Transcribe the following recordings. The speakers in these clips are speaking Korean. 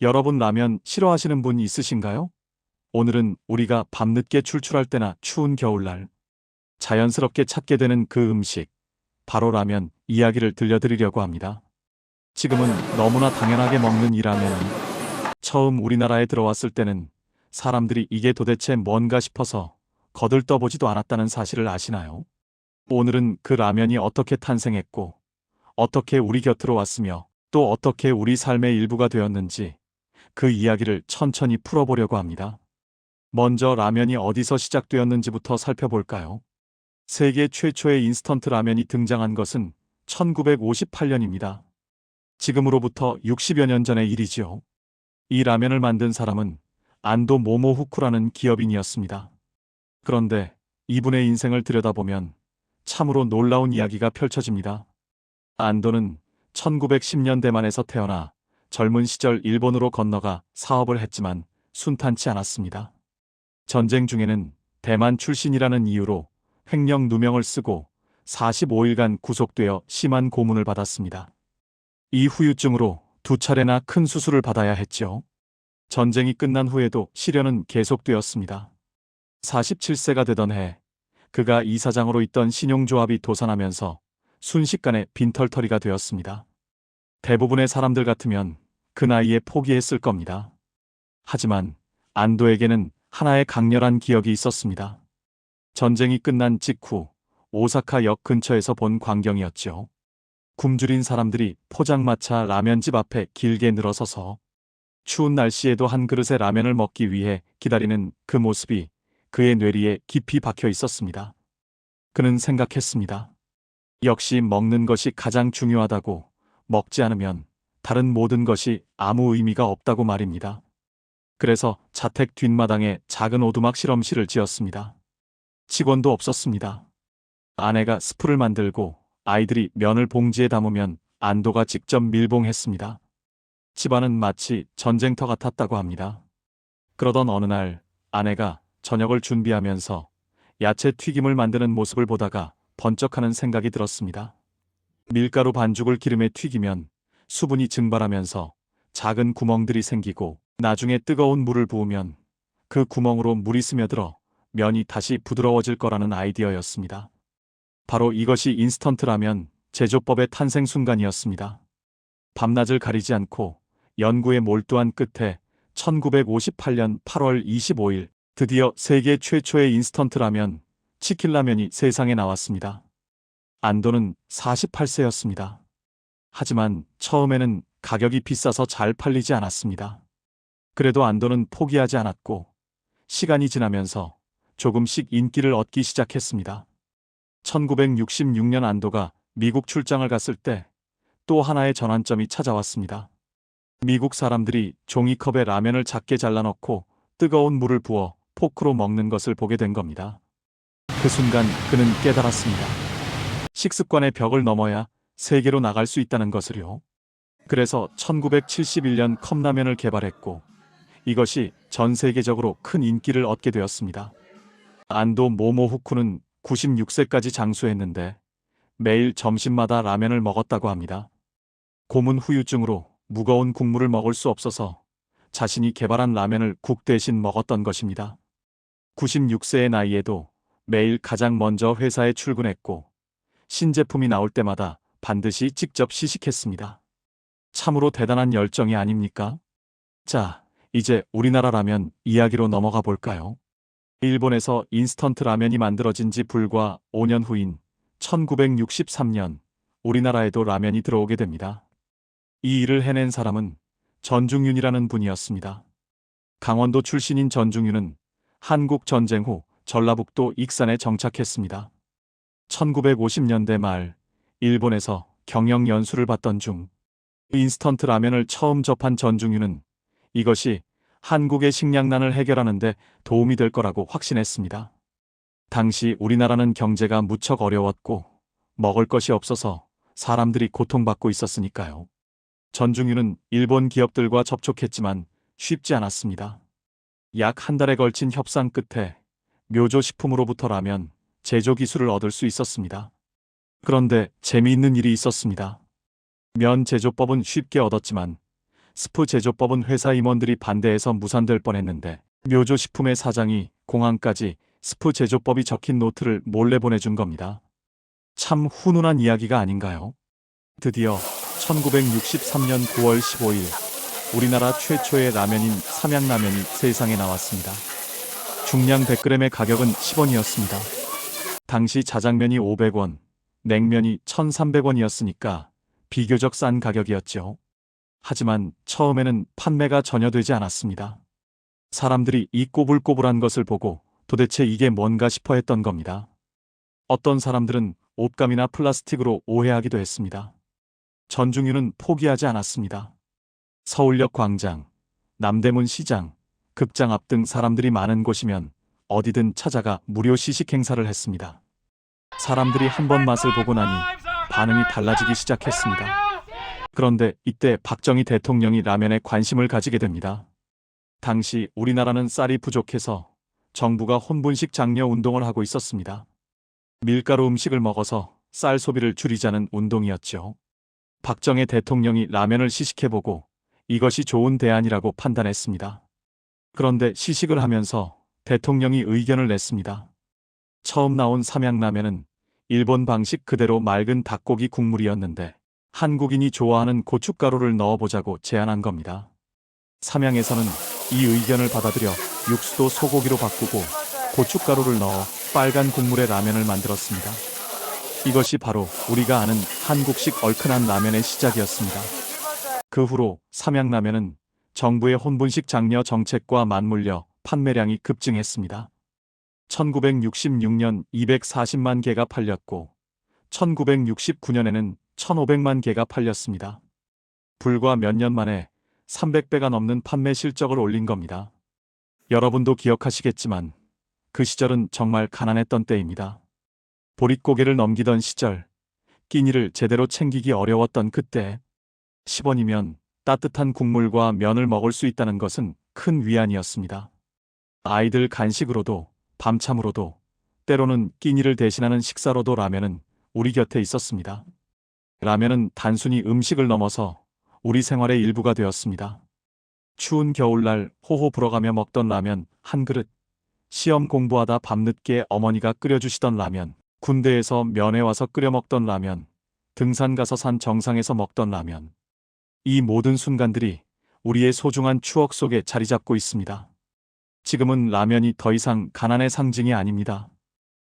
여러분 라면 싫어하시는 분 있으신가요? 오늘은 우리가 밤늦게 출출할 때나 추운 겨울날 자연스럽게 찾게 되는 그 음식, 바로 라면 이야기를 들려드리려고 합니다. 지금은 너무나 당연하게 먹는 이 라면은 처음 우리나라에 들어왔을 때는 사람들이 이게 도대체 뭔가 싶어서 거들떠보지도 않았다는 사실을 아시나요? 오늘은 그 라면이 어떻게 탄생했고, 어떻게 우리 곁으로 왔으며, 또 어떻게 우리 삶의 일부가 되었는지 그 이야기를 천천히 풀어보려고 합니다. 먼저 라면이 어디서 시작되었는지부터 살펴볼까요? 세계 최초의 인스턴트 라면이 등장한 것은 1958년입니다. 지금으로부터 60여 년 전의 일이지요. 이 라면을 만든 사람은 안도 모모후쿠라는 기업인이었습니다. 그런데 이분의 인생을 들여다보면 참으로 놀라운 이야기가 펼쳐집니다. 안도는 1910년대만에서 태어나 젊은 시절 일본으로 건너가 사업을 했지만 순탄치 않았습니다. 전쟁 중에는 대만 출신이라는 이유로 횡령 누명을 쓰고 45일간 구속되어 심한 고문을 받았습니다. 이 후유증으로 두 차례나 큰 수술을 받아야 했죠. 전쟁이 끝난 후에도 시련은 계속되었습니다. 47세가 되던 해, 그가 이사장으로 있던 신용조합이 도산하면서 순식간에 빈털터리가 되었습니다. 대부분의 사람들 같으면 그 나이에 포기했을 겁니다. 하지만 안도에게는 하나의 강렬한 기억이 있었습니다. 전쟁이 끝난 직후 오사카역 근처에서 본 광경이었죠. 굶주린 사람들이 포장마차 라면집 앞에 길게 늘어서서 추운 날씨에도 한 그릇의 라면을 먹기 위해 기다리는 그 모습이 그의 뇌리에 깊이 박혀 있었습니다. 그는 생각했습니다. 역시 먹는 것이 가장 중요하다고, 먹지 않으면 다른 모든 것이 아무 의미가 없다고 말입니다. 그래서 자택 뒷마당에 작은 오두막 실험실을 지었습니다. 직원도 없었습니다. 아내가 스프를 만들고 아이들이 면을 봉지에 담으면 안도가 직접 밀봉했습니다. 집안은 마치 전쟁터 같았다고 합니다. 그러던 어느 날 아내가 저녁을 준비하면서 야채 튀김을 만드는 모습을 보다가 번쩍하는 생각이 들었습니다. 밀가루 반죽을 기름에 튀기면 수분이 증발하면서 작은 구멍들이 생기고 나중에 뜨거운 물을 부으면 그 구멍으로 물이 스며들어 면이 다시 부드러워질 거라는 아이디어였습니다. 바로 이것이 인스턴트 라면 제조법의 탄생 순간이었습니다. 밤낮을 가리지 않고 연구에 몰두한 끝에 1958년 8월 25일 드디어 세계 최초의 인스턴트 라면, 치킨라면이 세상에 나왔습니다. 안도는 48세였습니다. 하지만 처음에는 가격이 비싸서 잘 팔리지 않았습니다. 그래도 안도는 포기하지 않았고 시간이 지나면서 조금씩 인기를 얻기 시작했습니다. 1966년 안도가 미국 출장을 갔을 때 또 하나의 전환점이 찾아왔습니다. 미국 사람들이 종이컵에 라면을 작게 잘라넣고 뜨거운 물을 부어 포크로 먹는 것을 보게 된 겁니다. 그 순간 그는 깨달았습니다. 식습관의 벽을 넘어야 세계로 나갈 수 있다는 것을요. 그래서 1971년 컵라면을 개발했고 이것이 전 세계적으로 큰 인기를 얻게 되었습니다. 안도 모모후쿠는 96세까지 장수했는데 매일 점심마다 라면을 먹었다고 합니다. 고문 후유증으로 무거운 국물을 먹을 수 없어서 자신이 개발한 라면을 국 대신 먹었던 것입니다. 96세의 나이에도 매일 가장 먼저 회사에 출근했고 신제품이 나올 때마다 반드시 직접 시식했습니다. 참으로 대단한 열정이 아닙니까? 자, 이제 우리나라 라면 이야기로 넘어가 볼까요? 일본에서 인스턴트 라면이 만들어진 지 불과 5년 후인 1963년 우리나라에도 라면이 들어오게 됩니다. 이 일을 해낸 사람은 전중윤이라는 분이었습니다. 강원도 출신인 전중윤은 한국 전쟁 후 전라북도 익산에 정착했습니다. 1950년대 말 일본에서 경영 연수를 받던 중 인스턴트 라면을 처음 접한 전중윤은 이것이 한국의 식량난을 해결하는 데 도움이 될 거라고 확신했습니다. 당시 우리나라는 경제가 무척 어려웠고 먹을 것이 없어서 사람들이 고통받고 있었으니까요. 전중윤은 일본 기업들과 접촉했지만 쉽지 않았습니다. 약 한 달에 걸친 협상 끝에 묘조식품으로부터 라면 제조 기술을 얻을 수 있었습니다. 그런데 재미있는 일이 있었습니다. 면 제조법은 쉽게 얻었지만 스프 제조법은 회사 임원들이 반대해서 무산될 뻔했는데 묘조식품의 사장이 공항까지 스프 제조법이 적힌 노트를 몰래 보내준 겁니다. 참 훈훈한 이야기가 아닌가요? 드디어 1963년 9월 15일 우리나라 최초의 라면인 삼양라면이 세상에 나왔습니다. 중량 100g의 가격은 10원이었습니다. 당시 자장면이 500원, 냉면이 1,300원이었으니까 비교적 싼 가격이었죠. 하지만 처음에는 판매가 전혀 되지 않았습니다. 사람들이 이 꼬불꼬불한 것을 보고 도대체 이게 뭔가 싶어 했던 겁니다. 어떤 사람들은 옷감이나 플라스틱으로 오해하기도 했습니다. 전중유는 포기하지 않았습니다. 서울역 광장, 남대문 시장, 극장 앞 등 사람들이 많은 곳이면 어디든 찾아가 무료 시식 행사를 했습니다. 사람들이 한 번 맛을 보고 나니 반응이 달라지기 시작했습니다. 그런데 이때 박정희 대통령이 라면에 관심을 가지게 됩니다. 당시 우리나라는 쌀이 부족해서 정부가 혼분식 장려 운동을 하고 있었습니다. 밀가루 음식을 먹어서 쌀 소비를 줄이자는 운동이었죠. 박정희 대통령이 라면을 시식해보고 이것이 좋은 대안이라고 판단했습니다. 그런데 시식을 하면서 대통령이 의견을 냈습니다. 처음 나온 삼양라면은 일본 방식 그대로 맑은 닭고기 국물이었는데 한국인이 좋아하는 고춧가루를 넣어보자고 제안한 겁니다. 삼양에서는 이 의견을 받아들여 육수도 소고기로 바꾸고 고춧가루를 넣어 빨간 국물의 라면을 만들었습니다. 이것이 바로 우리가 아는 한국식 얼큰한 라면의 시작이었습니다. 그 후로 삼양라면은 정부의 혼분식 장려 정책과 맞물려 판매량이 급증했습니다. 1966년 240만 개가 팔렸고 1969년에는 1,500만 개가 팔렸습니다. 불과 몇 년 만에 300배가 넘는 판매 실적을 올린 겁니다. 여러분도 기억하시겠지만 그 시절은 정말 가난했던 때입니다. 보릿고개를 넘기던 시절, 끼니를 제대로 챙기기 어려웠던 그때 10원이면 따뜻한 국물과 면을 먹을 수 있다는 것은 큰 위안이었습니다. 아이들 간식으로도 밤참으로도 때로는 끼니를 대신하는 식사로도 라면은 우리 곁에 있었습니다. 라면은 단순히 음식을 넘어서 우리 생활의 일부가 되었습니다. 추운 겨울날 호호 불어가며 먹던 라면 한 그릇, 시험 공부하다 밤늦게 어머니가 끓여주시던 라면, 군대에서 면회 와서 끓여 먹던 라면, 등산 가서 산 정상에서 먹던 라면. 이 모든 순간들이 우리의 소중한 추억 속에 자리 잡고 있습니다. 지금은 라면이 더 이상 가난의 상징이 아닙니다.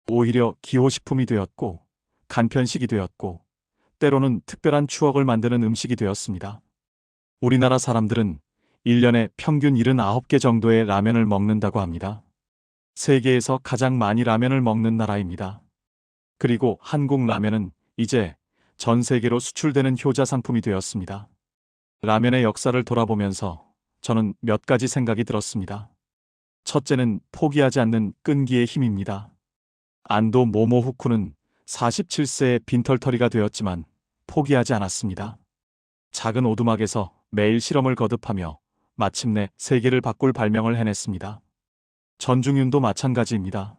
오히려 기호식품이 되었고, 간편식이 되었고, 때로는 특별한 추억을 만드는 음식이 되었습니다. 우리나라 사람들은 1년에 평균 79개 정도의 라면을 먹는다고 합니다. 세계에서 가장 많이 라면을 먹는 나라입니다. 그리고 한국 라면은 이제 전 세계로 수출되는 효자 상품이 되었습니다. 라면의 역사를 돌아보면서 저는 몇 가지 생각이 들었습니다. 첫째는 포기하지 않는 끈기의 힘입니다. 안도 모모후쿠는 47세의 빈털터리가 되었지만 포기하지 않았습니다. 작은 오두막에서 매일 실험을 거듭하며 마침내 세계를 바꿀 발명을 해냈습니다. 전중윤도 마찬가지입니다.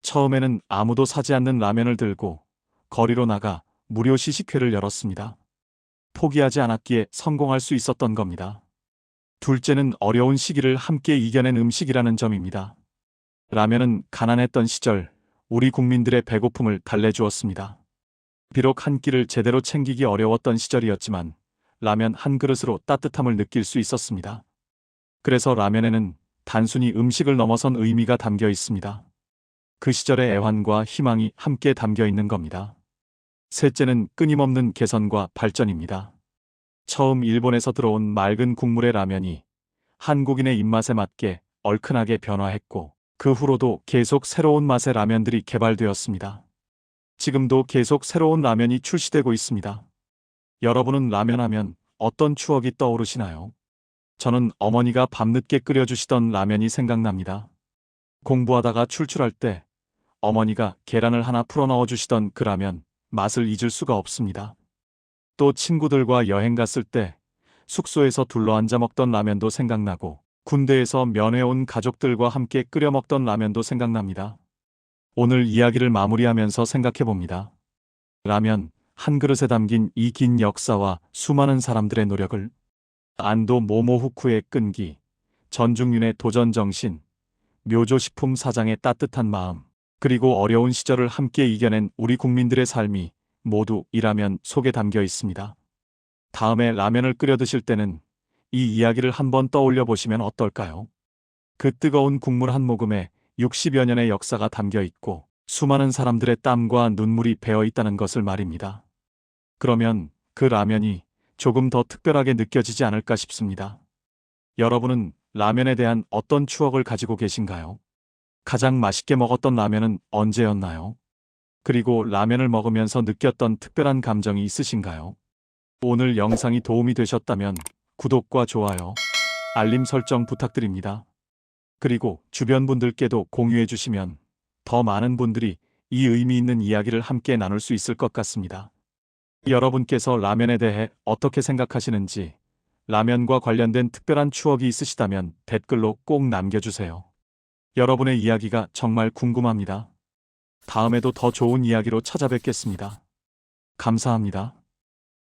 처음에는 아무도 사지 않는 라면을 들고 거리로 나가 무료 시식회를 열었습니다. 포기하지 않았기에 성공할 수 있었던 겁니다. 둘째는 어려운 시기를 함께 이겨낸 음식이라는 점입니다. 라면은 가난했던 시절 우리 국민들의 배고픔을 달래주었습니다. 비록 한 끼를 제대로 챙기기 어려웠던 시절이었지만 라면 한 그릇으로 따뜻함을 느낄 수 있었습니다. 그래서 라면에는 단순히 음식을 넘어선 의미가 담겨 있습니다. 그 시절의 애환과 희망이 함께 담겨 있는 겁니다. 셋째는 끊임없는 개선과 발전입니다. 처음 일본에서 들어온 맑은 국물의 라면이 한국인의 입맛에 맞게 얼큰하게 변화했고 그 후로도 계속 새로운 맛의 라면들이 개발되었습니다. 지금도 계속 새로운 라면이 출시되고 있습니다. 여러분은 라면 하면 어떤 추억이 떠오르시나요? 저는 어머니가 밤늦게 끓여주시던 라면이 생각납니다. 공부하다가 출출할 때 어머니가 계란을 하나 풀어 넣어주시던 그 라면, 맛을 잊을 수가 없습니다. 또 친구들과 여행 갔을 때 숙소에서 둘러앉아 먹던 라면도 생각나고 군대에서 면회 온 가족들과 함께 끓여 먹던 라면도 생각납니다. 오늘 이야기를 마무리하면서 생각해 봅니다. 라면 한 그릇에 담긴 이 긴 역사와 수많은 사람들의 노력을 안도 모모후쿠의 끈기, 전중윤의 도전정신, 묘조식품 사장의 따뜻한 마음, 그리고 어려운 시절을 함께 이겨낸 우리 국민들의 삶이 모두 이 라면 속에 담겨 있습니다. 다음에 라면을 끓여 드실 때는 이 이야기를 한번 떠올려 보시면 어떨까요? 그 뜨거운 국물 한 모금에 60여 년의 역사가 담겨 있고 수많은 사람들의 땀과 눈물이 배어 있다는 것을 말입니다. 그러면 그 라면이 조금 더 특별하게 느껴지지 않을까 싶습니다. 여러분은 라면에 대한 어떤 추억을 가지고 계신가요? 가장 맛있게 먹었던 라면은 언제였나요? 그리고 라면을 먹으면서 느꼈던 특별한 감정이 있으신가요? 오늘 영상이 도움이 되셨다면 구독과 좋아요, 알림 설정 부탁드립니다. 그리고 주변 분들께도 공유해 주시면 더 많은 분들이 이 의미 있는 이야기를 함께 나눌 수 있을 것 같습니다. 여러분께서 라면에 대해 어떻게 생각하시는지, 라면과 관련된 특별한 추억이 있으시다면 댓글로 꼭 남겨주세요. 여러분의 이야기가 정말 궁금합니다. 다음에도 더 좋은 이야기로 찾아뵙겠습니다. 감사합니다.